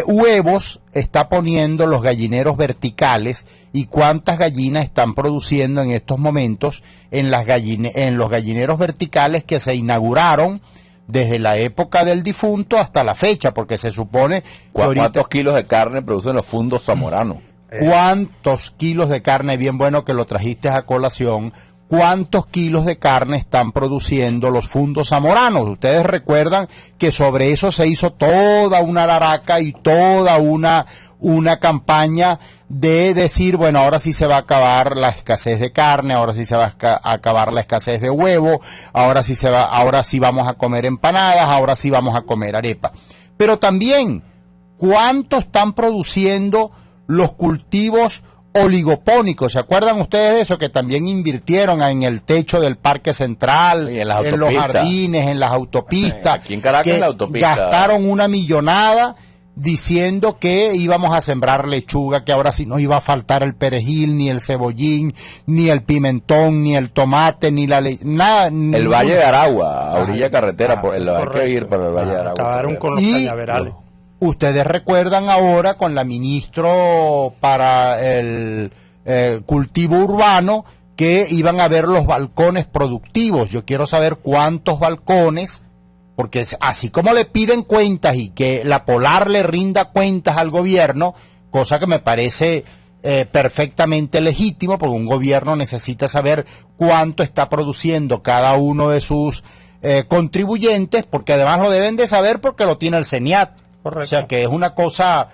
huevos está poniendo los gallineros verticales y cuántas gallinas están produciendo en estos momentos en los gallineros verticales que se inauguraron desde la época del difunto hasta la fecha, porque se supone... ¿Cuántos kilos de carne producen los fundos zamoranos? ¿Cuántos kilos de carne? Bien bueno que lo trajiste a colación. ¿Cuántos kilos de carne están produciendo los fundos zamoranos? Ustedes recuerdan que sobre eso se hizo toda una laraca y toda una campaña de decir, bueno, ahora sí se va a acabar la escasez de carne, ahora sí se va a acabar la escasez de huevo, ahora sí vamos a comer empanadas, ahora sí vamos a comer arepa. Pero también, ¿cuánto están produciendo los cultivos oligopónicos? ¿Se acuerdan ustedes de eso? Que también invirtieron en el techo del Parque Central, en los jardines, en las autopistas. Aquí en Caracas, que en la autopista gastaron una millonada diciendo que íbamos a sembrar lechuga, que ahora sí no iba a faltar el perejil, ni el cebollín, ni el pimentón, ni el tomate, ni nada. El Valle de Aragua, a orilla de carretera, hay que ir para el Valle de Aragua. Acabaron con los cañaverales. Ustedes recuerdan ahora con la ministro para el cultivo urbano que iban a ver los balcones productivos. Yo quiero saber cuántos balcones, porque así como le piden cuentas y que la Polar le rinda cuentas al gobierno, cosa que me parece perfectamente legítimo, porque un gobierno necesita saber cuánto está produciendo cada uno de sus contribuyentes, porque además lo deben de saber porque lo tiene el CENIAT. Correcto. O sea que es una cosa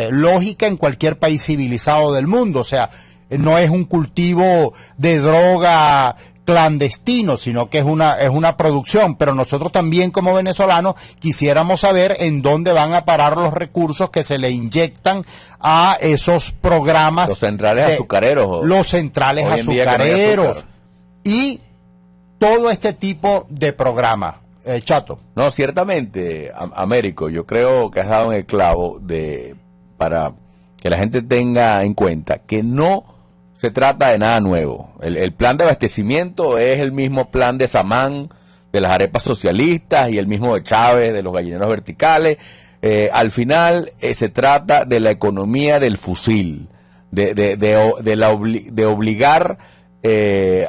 lógica en cualquier país civilizado del mundo. O sea, no es un cultivo de droga clandestino, sino que es una producción, pero nosotros también como venezolanos quisiéramos saber en dónde van a parar los recursos que se le inyectan a esos programas. Los centrales azucareros. Los centrales azucareros. Y todo este tipo de programas. Chato. No, ciertamente, Américo, yo creo que has dado en el clavo para que la gente tenga en cuenta que no se trata de nada nuevo. El plan de abastecimiento es el mismo plan de Samán, de las arepas socialistas, y el mismo de Chávez, de los gallineros verticales. Al final se trata de la economía del fusil, de obligar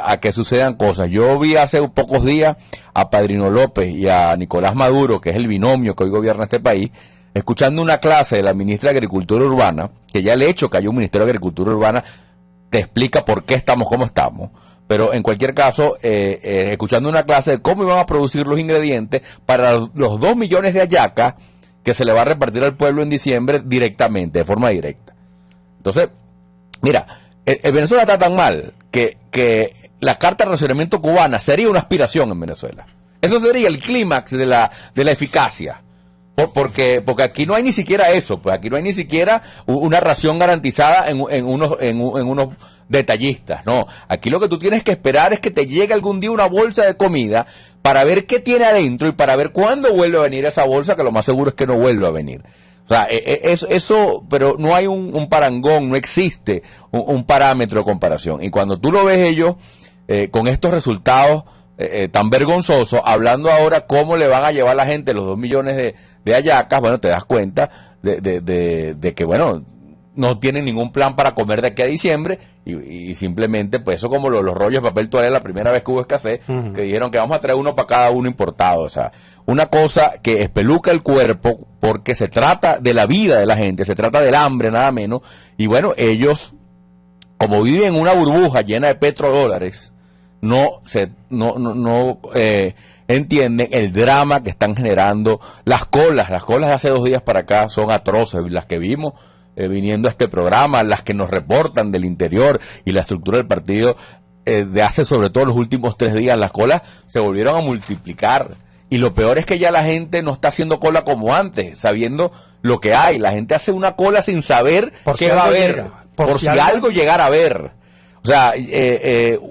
a que sucedan cosas. Yo vi hace pocos días a Padrino López y a Nicolás Maduro, que es el binomio que hoy gobierna este país, escuchando una clase de la ministra de Agricultura Urbana, que ya el hecho que haya un Ministerio de Agricultura Urbana te explica por qué estamos como estamos, pero en cualquier caso, escuchando una clase de cómo iban a producir los ingredientes para los 2 millones de hallacas que se le va a repartir al pueblo en diciembre directamente, de forma directa. Entonces, mira, Venezuela está tan mal que la Carta de Racionamiento cubana sería una aspiración en Venezuela. Eso sería el clímax de la eficacia. Porque aquí no hay ni siquiera eso, pues aquí no hay ni siquiera una ración garantizada en unos detallistas, no. Aquí lo que tú tienes que esperar es que te llegue algún día una bolsa de comida para ver qué tiene adentro y para ver cuándo vuelve a venir esa bolsa, que lo más seguro es que no vuelva a venir. O sea, eso, pero no hay un parangón, no existe un parámetro de comparación. Y cuando tú lo ves ellos con estos resultados tan vergonzosos, hablando ahora cómo le van a llevar a la gente los 2 millones de hallacas, bueno, te das cuenta de que, bueno, no tienen ningún plan para comer de aquí a diciembre y simplemente, pues eso como los rollos de papel toalé la primera vez que hubo escasez, que dijeron que vamos a traer uno para cada uno importado. O sea, una cosa que espeluca el cuerpo porque se trata de la vida de la gente, se trata del hambre nada menos, y bueno, ellos, como viven en una burbuja llena de petrodólares, no entienden el drama que están generando. Las colas de hace 2 días para acá son atroces, las que vimos viniendo a este programa, las que nos reportan del interior y la estructura del partido de hace sobre todo los últimos 3 días. Las colas se volvieron a multiplicar y lo peor es que ya la gente no está haciendo cola como antes, sabiendo lo que hay. La gente hace una cola sin saber qué va a haber, por si algo llegara a ver. O sea,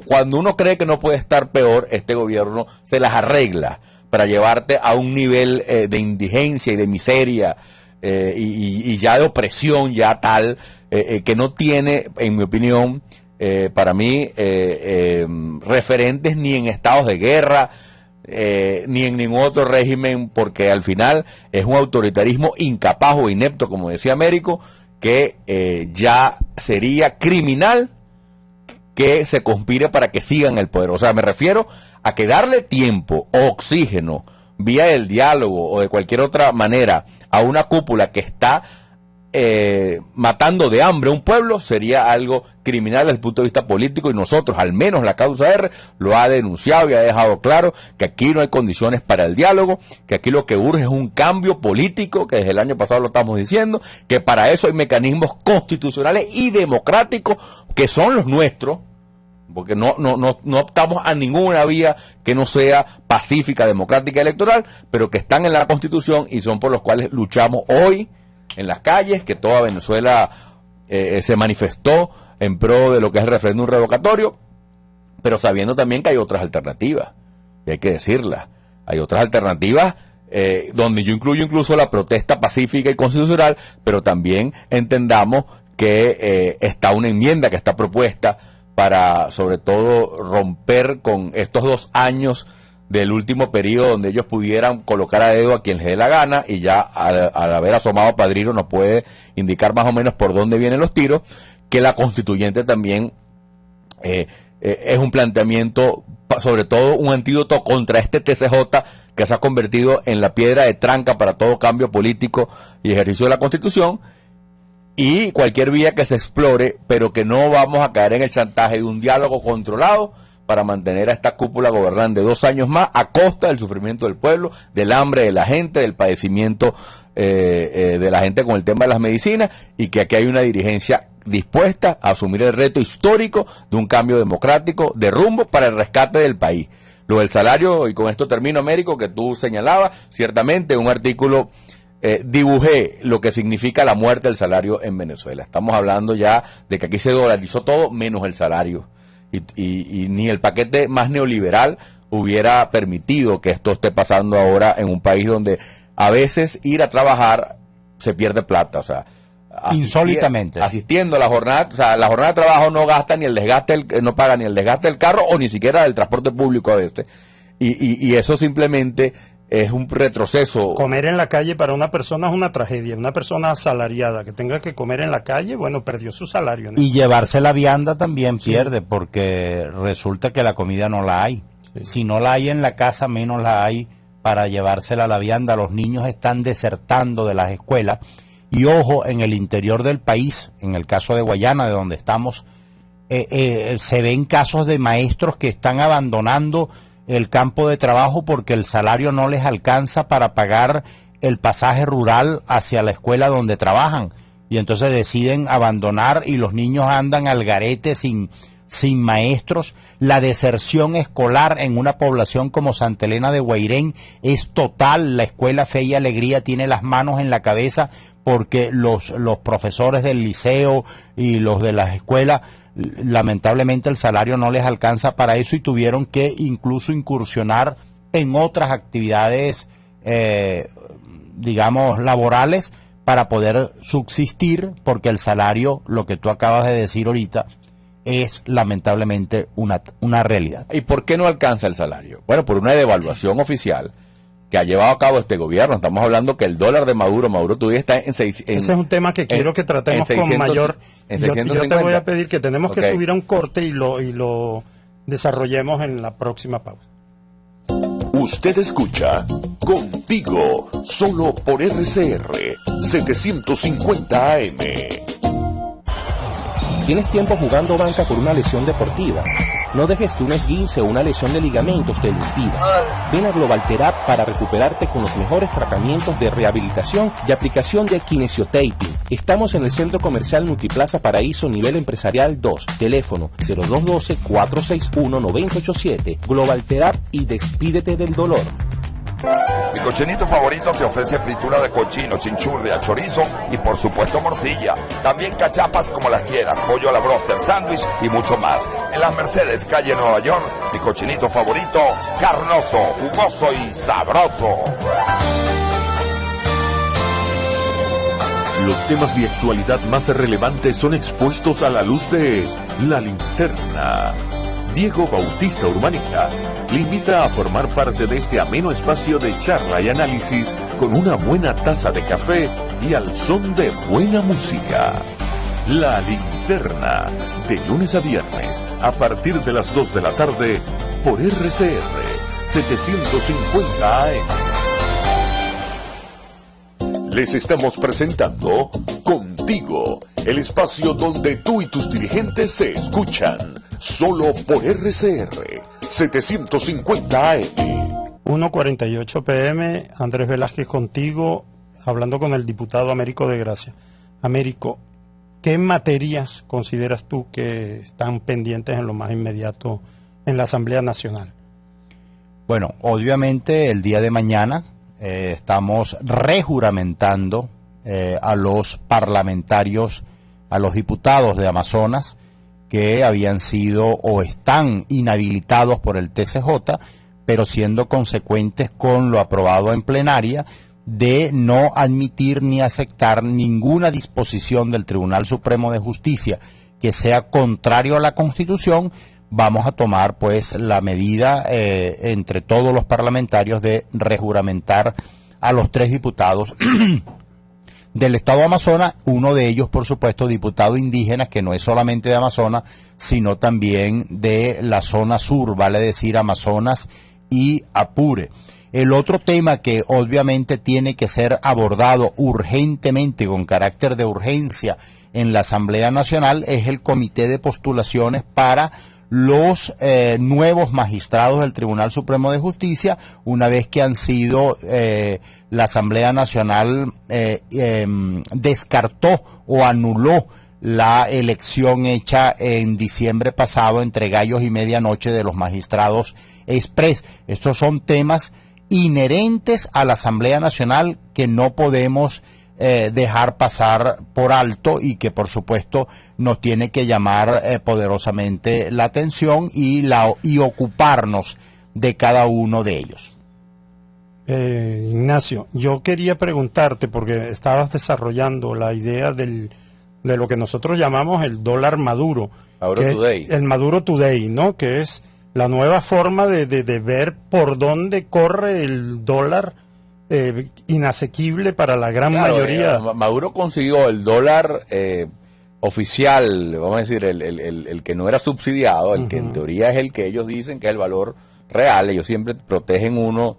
cuando uno cree que no puede estar peor, este gobierno se las arregla para llevarte a un nivel de indigencia y de miseria y ya de opresión ya tal que no tiene, en mi opinión, para mí, referentes ni en estados de guerra ni en ningún otro régimen, porque al final es un autoritarismo incapaz o inepto, como decía Américo, que ya sería criminal que se conspire para que sigan el poder. O sea, me refiero a que darle tiempo o oxígeno vía el diálogo o de cualquier otra manera a una cúpula que está matando de hambre a un pueblo sería algo criminal desde el punto de vista político, y nosotros, al menos la causa R, lo ha denunciado y ha dejado claro que aquí no hay condiciones para el diálogo, que aquí lo que urge es un cambio político, que desde el año pasado lo estamos diciendo, que para eso hay mecanismos constitucionales y democráticos que son los nuestros, porque no optamos a ninguna vía que no sea pacífica, democrática y electoral, pero que están en la Constitución y son por los cuales luchamos hoy en las calles, que toda Venezuela se manifestó en pro de lo que es el referéndum revocatorio, pero sabiendo también que hay otras alternativas, y hay que decirlas. Hay otras alternativas donde yo incluyo incluso la protesta pacífica y constitucional, pero también entendamos que está una enmienda que está propuesta para, sobre todo, romper con estos 2 años del último periodo donde ellos pudieran colocar a dedo a quien les dé la gana, y ya al haber asomado Padrino nos puede indicar más o menos por dónde vienen los tiros, que la constituyente también es un planteamiento, sobre todo un antídoto contra este TCJ que se ha convertido en la piedra de tranca para todo cambio político y ejercicio de la Constitución, y cualquier vía que se explore, pero que no vamos a caer en el chantaje de un diálogo controlado para mantener a esta cúpula gobernante 2 años más a costa del sufrimiento del pueblo, del hambre de la gente, del padecimiento de la gente con el tema de las medicinas, y que aquí hay una dirigencia dispuesta a asumir el reto histórico de un cambio democrático de rumbo para el rescate del país. Lo del salario, y con esto termino, Américo, que tú señalabas, ciertamente un artículo dibujé lo que significa la muerte del salario en Venezuela. Estamos hablando ya de que aquí se dolarizó todo menos el salario, y ni el paquete más neoliberal hubiera permitido que esto esté pasando ahora en un país donde a veces ir a trabajar se pierde plata, o sea, insólitamente asistiendo a la jornada, o sea, la jornada de trabajo no gasta ni el desgaste, no paga ni el desgaste del carro o ni siquiera del transporte público a veces, y eso simplemente es un retroceso. Comer en la calle para una persona es una tragedia. Una persona asalariada que tenga que comer en la calle, bueno, perdió su salario, ¿no? Y llevarse la vianda también pierde, porque resulta que la comida no la hay. Sí. Si no la hay en la casa, menos la hay para llevársela a la vianda. Los niños están desertando de las escuelas. Y ojo, en el interior del país, en el caso de Guayana, de donde estamos, se ven casos de maestros que están abandonando el campo de trabajo porque el salario no les alcanza para pagar el pasaje rural hacia la escuela donde trabajan, y entonces deciden abandonar, y los niños andan al garete sin maestros. La deserción escolar en una población como Santa Elena de Guairén es total. La escuela Fe y Alegría tiene las manos en la cabeza porque los profesores del liceo y los de las escuelas, lamentablemente el salario no les alcanza para eso, y tuvieron que incluso incursionar en otras actividades, digamos, laborales, para poder subsistir, porque el salario, lo que tú acabas de decir ahorita, es lamentablemente una realidad. ¿Y por qué no alcanza el salario? Bueno, por una devaluación oficial que ha llevado a cabo este gobierno. Estamos hablando que el dólar de Maduro todavía está en 600. Ese es un tema que quiero que tratemos 600, con mayor. Yo te voy a pedir que tenemos que subir a un corte y lo desarrollemos en la próxima pausa. Usted escucha Contigo, solo por RCR 750 AM. ¿Tienes tiempo jugando banca por una lesión deportiva? No dejes que un esguince o una lesión de ligamentos te lo impida. Ven a Global Therapy para recuperarte con los mejores tratamientos de rehabilitación y aplicación de kinesiotaping. Estamos en el Centro Comercial Multiplaza Paraíso, nivel empresarial 2. Teléfono 0212-461-9087. Global Therapy, y despídete del dolor. Mi cochinito favorito te ofrece fritura de cochino, chinchurria, chorizo y por supuesto morcilla. También cachapas como las quieras, pollo a la broster, sándwich y mucho más. En las Mercedes, calle Nueva York, mi cochinito favorito, carnoso, jugoso y sabroso. Los temas de actualidad más relevantes son expuestos a la luz de La Linterna. Diego Bautista Urbanica le invita a formar parte de este ameno espacio de charla y análisis con una buena taza de café y al son de buena música. La Linterna, de lunes a viernes, a partir de las 2 de la tarde, por RCR 750 AM. Les estamos presentando Contigo, el espacio donde tú y tus dirigentes se escuchan, solo por RCR 750 AM. 1:48 PM, Andrés Velázquez contigo, hablando con el diputado Américo de Gracia. Américo, ¿qué materias consideras tú que están pendientes en lo más inmediato en la Asamblea Nacional? Bueno, obviamente el día de mañana estamos rejuramentando a los parlamentarios, a los diputados de Amazonas que habían sido o están inhabilitados por el TCJ, pero siendo consecuentes con lo aprobado en plenaria de no admitir ni aceptar ninguna disposición del Tribunal Supremo de Justicia que sea contrario a la Constitución. Vamos a tomar pues la medida entre todos los parlamentarios de rejuramentar a los 3 diputados del Estado de Amazonas, uno de ellos por supuesto diputado indígena, que no es solamente de Amazonas, sino también de la zona sur, vale decir Amazonas y Apure. El otro tema que obviamente tiene que ser abordado urgentemente, con carácter de urgencia en la Asamblea Nacional, es el comité de postulaciones para los nuevos magistrados del Tribunal Supremo de Justicia, una vez que han sido, la Asamblea Nacional descartó o anuló la elección hecha en diciembre pasado entre gallos y medianoche de los magistrados express. Estos son temas inherentes a la Asamblea Nacional que no podemos dejar pasar por alto y que por supuesto nos tiene que llamar poderosamente la atención y ocuparnos de cada uno de ellos. Ignacio, yo quería preguntarte, porque estabas desarrollando la idea de lo que nosotros llamamos el dólar Maduro. Today. El Maduro Today, ¿no? Que es la nueva forma de ver por dónde corre el dólar inasequible para la gran mayoría. Maduro consiguió el dólar oficial, vamos a decir, el que no era subsidiado, el que en teoría es el que ellos dicen que es el valor real. Ellos siempre protegen uno,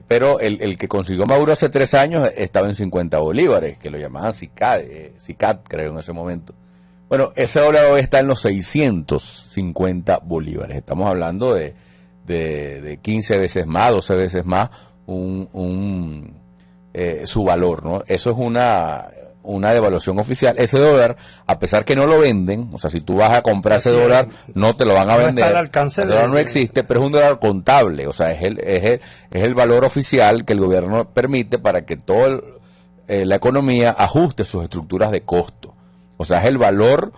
pero el que consiguió Maduro hace 3 años estaba en 50 bolívares, que lo llamaban CICAT, creo, en ese momento. Bueno, ese dólar hoy está en los 650 bolívares. Estamos hablando de 15 veces más, 12 veces más su valor, ¿no? Eso es una devaluación oficial. Ese dólar, a pesar que no lo venden, o sea, si tú vas a comprar ese dólar, no te lo van a vender. Está al alcance el dólar no existe, pero es un dólar contable, o sea, es el valor oficial que el gobierno permite para que toda la economía ajuste sus estructuras de costo. O sea, es el valor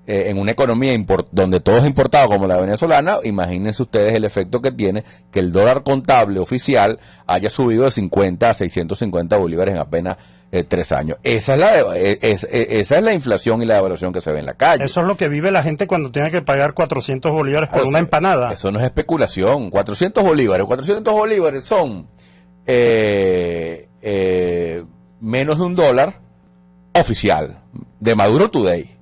en una economía donde todo es importado como la venezolana. Imagínense ustedes el efecto que tiene que el dólar contable oficial haya subido de 50 a 650 bolívares en apenas 3 años. Esa es la inflación y la devaluación que se ve en la calle. Eso es lo que vive la gente cuando tiene que pagar 400 bolívares por una empanada. Eso no es especulación. 400 bolívares son menos de $1 oficial de Maduro Today.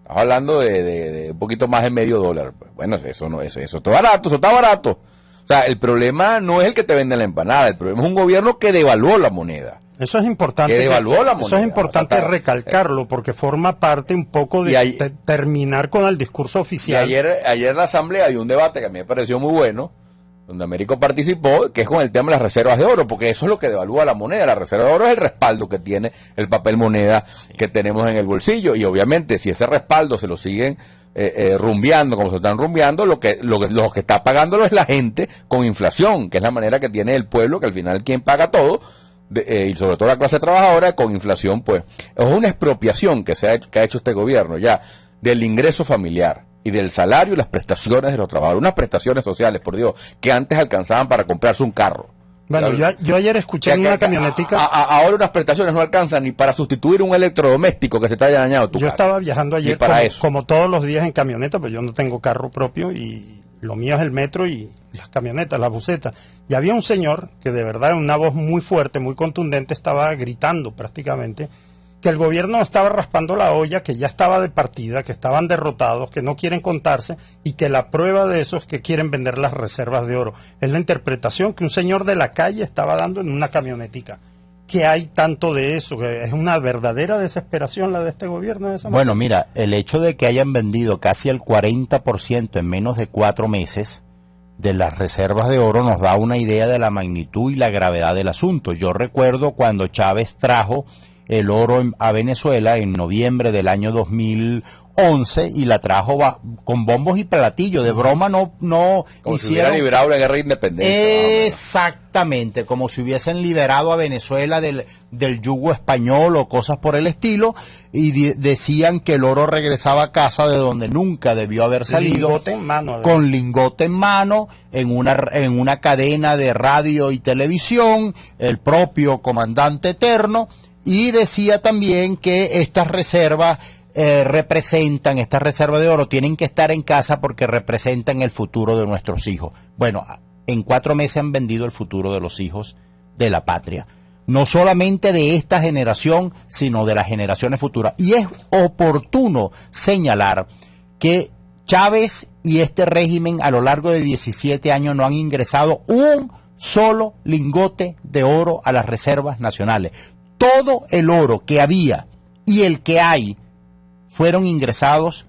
Estamos hablando de un poquito más de medio dólar. Bueno, eso está barato. O sea, el problema no es el que te vende la empanada, el problema es un gobierno que devaluó la moneda. Eso es importante. Eso es importante recalcarlo, porque forma parte un poco de terminar con el discurso oficial. Y ayer en la Asamblea hay un debate que a mí me pareció muy bueno, donde Américo participó, que es con el tema de las reservas de oro, porque eso es lo que devalúa la moneda. La reserva de oro es el respaldo que tiene el papel moneda que tenemos en el bolsillo, y obviamente si ese respaldo se lo siguen rumbeando como se están rumbeando, lo que está pagándolo es la gente con inflación, que es la manera que tiene el pueblo, que al final quien paga todo, y sobre todo la clase trabajadora, con inflación, pues es una expropiación que ha hecho este gobierno ya del ingreso familiar y del salario y las prestaciones de los trabajadores, unas prestaciones sociales, por Dios, que antes alcanzaban para comprarse un carro. Bueno, yo ayer escuché en una camionetica... Ahora unas prestaciones no alcanzan ni para sustituir un electrodoméstico que se te haya dañado tu casa. Yo estaba viajando ayer como todos los días en camioneta, pero yo no tengo carro propio y lo mío es el metro y las camionetas, las busetas. Y había un señor que de verdad en una voz muy fuerte, muy contundente, estaba gritando prácticamente que el gobierno estaba raspando la olla, que ya estaba de partida, que estaban derrotados, que no quieren contarse y que la prueba de eso es que quieren vender las reservas de oro. Es la interpretación que un señor de la calle estaba dando en una camionetica. ¿Qué hay tanto de eso? Que es una verdadera desesperación la de este gobierno. De esa manera. Bueno, mira, el hecho de que hayan vendido casi el 40% en menos de 4 meses de las reservas de oro nos da una idea de la magnitud y la gravedad del asunto. Yo recuerdo cuando Chávez trajo el oro a Venezuela en noviembre del año 2011 y la trajo con bombos y platillos, de broma no como hicieron, si hubiera liberado la guerra de independencia. Exactamente, como si hubiesen liberado a Venezuela del yugo español o cosas por el estilo, y decían que el oro regresaba a casa de donde nunca debió haber salido, lingote en mano, con lingote en mano, en una cadena de radio y televisión, el propio comandante eterno. Y decía también que estas reservas estas reservas de oro tienen que estar en casa porque representan el futuro de nuestros hijos. Bueno, en 4 meses han vendido el futuro de los hijos de la patria. No solamente de esta generación, sino de las generaciones futuras. Y es oportuno señalar que Chávez y este régimen a lo largo de 17 años no han ingresado un solo lingote de oro a las reservas nacionales. Todo el oro que había y el que hay fueron ingresados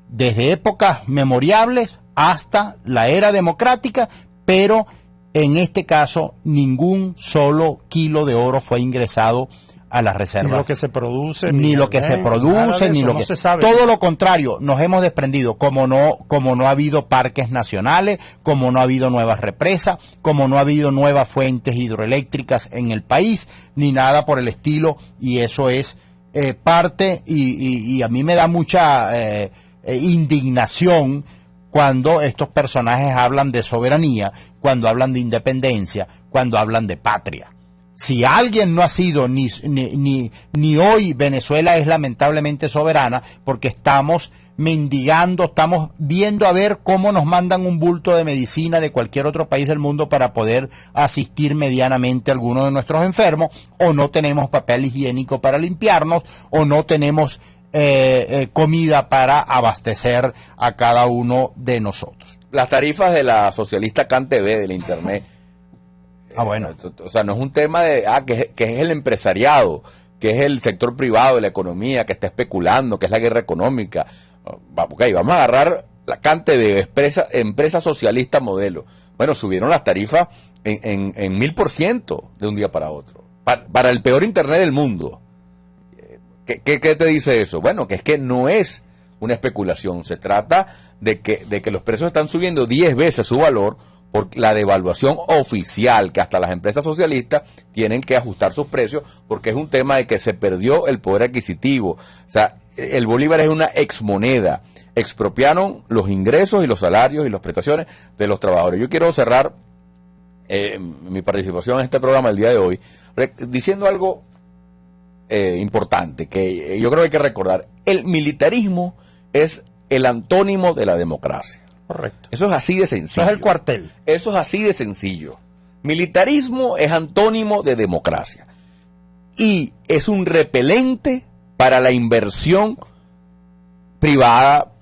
desde épocas memorables hasta la era democrática, pero en este caso ningún solo kilo de oro fue ingresado a las reservas. Ni lo que se produce, ni lo que se produce, ni lo que se sabe. Todo lo contrario, nos hemos desprendido, como no ha habido parques nacionales, como no ha habido nuevas represas, como no ha habido nuevas fuentes hidroeléctricas en el país, ni nada por el estilo, y eso es parte, y a mí me da mucha indignación cuando estos personajes hablan de soberanía, cuando hablan de independencia, cuando hablan de patria. Si alguien no ha sido ni hoy, Venezuela es lamentablemente soberana, porque estamos mendigando, estamos viendo a ver cómo nos mandan un bulto de medicina de cualquier otro país del mundo para poder asistir medianamente a alguno de nuestros enfermos, o no tenemos papel higiénico para limpiarnos, o no tenemos comida para abastecer a cada uno de nosotros. Las tarifas de la socialista CanTV del internet. Bueno. O sea, no es un tema de que es el empresariado, que es el sector privado de la economía que está especulando, que es la guerra económica. Ok, vamos a agarrar la CanTV, empresa socialista modelo. Bueno, subieron las tarifas en 1000% de un día para otro. Para el peor internet del mundo. ¿Qué te dice eso? Bueno, que es que no es una especulación, se trata de que los precios están subiendo 10 veces su valor por la devaluación oficial, que hasta las empresas socialistas tienen que ajustar sus precios, porque es un tema de que se perdió el poder adquisitivo. O sea, el bolívar es una exmoneda, expropiaron los ingresos y los salarios y las prestaciones de los trabajadores. Yo quiero cerrar mi participación en este programa el día de hoy diciendo algo importante, que yo creo que hay que recordar. El militarismo es el antónimo de la democracia. Correcto. Eso es así de sencillo. Eso es el cuartel. Eso es así de sencillo. Militarismo es antónimo de democracia. Y es un repelente para la inversión privada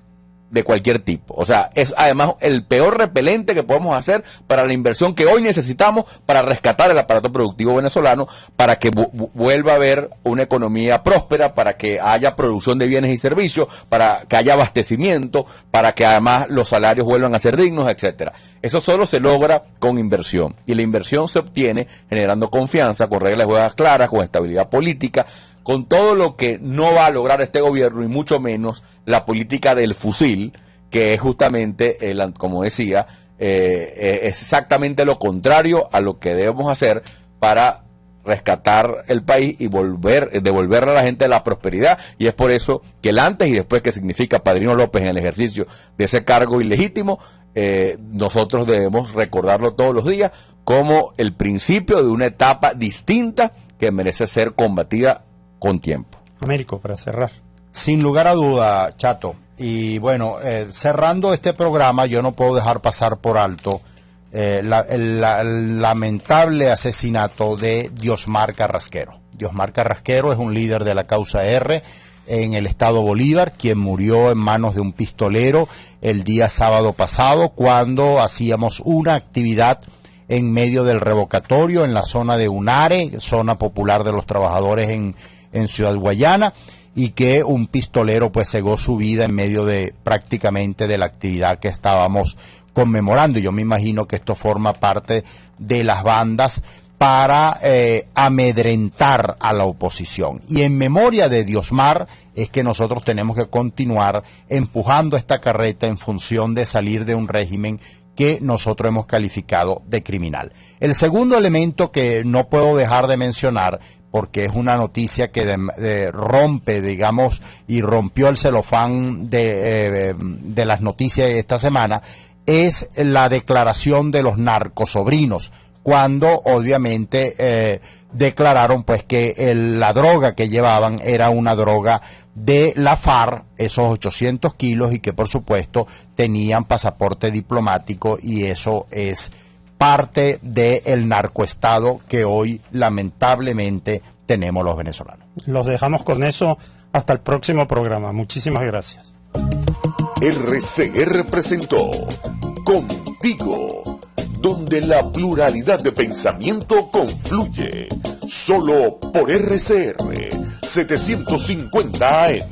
de cualquier tipo. O sea, es además el peor repelente que podemos hacer para la inversión que hoy necesitamos para rescatar el aparato productivo venezolano, para que vuelva a haber una economía próspera, para que haya producción de bienes y servicios, para que haya abastecimiento, para que además los salarios vuelvan a ser dignos, etcétera. Eso solo se logra con inversión. Y la inversión se obtiene generando confianza, con reglas de juego claras, con estabilidad política, con todo lo que no va a lograr este gobierno, y mucho menos la política del fusil, que es justamente, como decía, es exactamente lo contrario a lo que debemos hacer para rescatar el país y devolverle a la gente la prosperidad. Y es por eso que el antes y después, que significa Padrino López en el ejercicio de ese cargo ilegítimo, nosotros debemos recordarlo todos los días como el principio de una etapa distinta que merece ser combatida con tiempo. Américo, para cerrar. Sin lugar a duda, Chato. Y bueno, cerrando este programa, yo no puedo dejar pasar por alto el lamentable asesinato de Diosmar Carrasquero. Diosmar Carrasquero es un líder de la causa R en el estado Bolívar, quien murió en manos de un pistolero el día sábado pasado, cuando hacíamos una actividad en medio del revocatorio en la zona de Unare, zona popular de los trabajadores en Ciudad Guayana, y que un pistolero pues cegó su vida en medio de prácticamente de la actividad que estábamos conmemorando. Y yo me imagino que esto forma parte de las bandas para amedrentar a la oposición. Y en memoria de Diosmar es que nosotros tenemos que continuar empujando esta carreta en función de salir de un régimen que nosotros hemos calificado de criminal. El segundo elemento que no puedo dejar de mencionar, porque es una noticia que rompe, digamos, y rompió el celofán de las noticias de esta semana, es la declaración de los narcosobrinos, cuando obviamente declararon pues que la droga que llevaban era una droga de la FARC, esos 800 kilos, y que por supuesto tenían pasaporte diplomático, y eso es parte del narcoestado que hoy lamentablemente tenemos los venezolanos. Los dejamos con eso hasta el próximo programa. Muchísimas gracias. RCR presentó Contigo, donde la pluralidad de pensamiento confluye, solo por RCR 750 AM.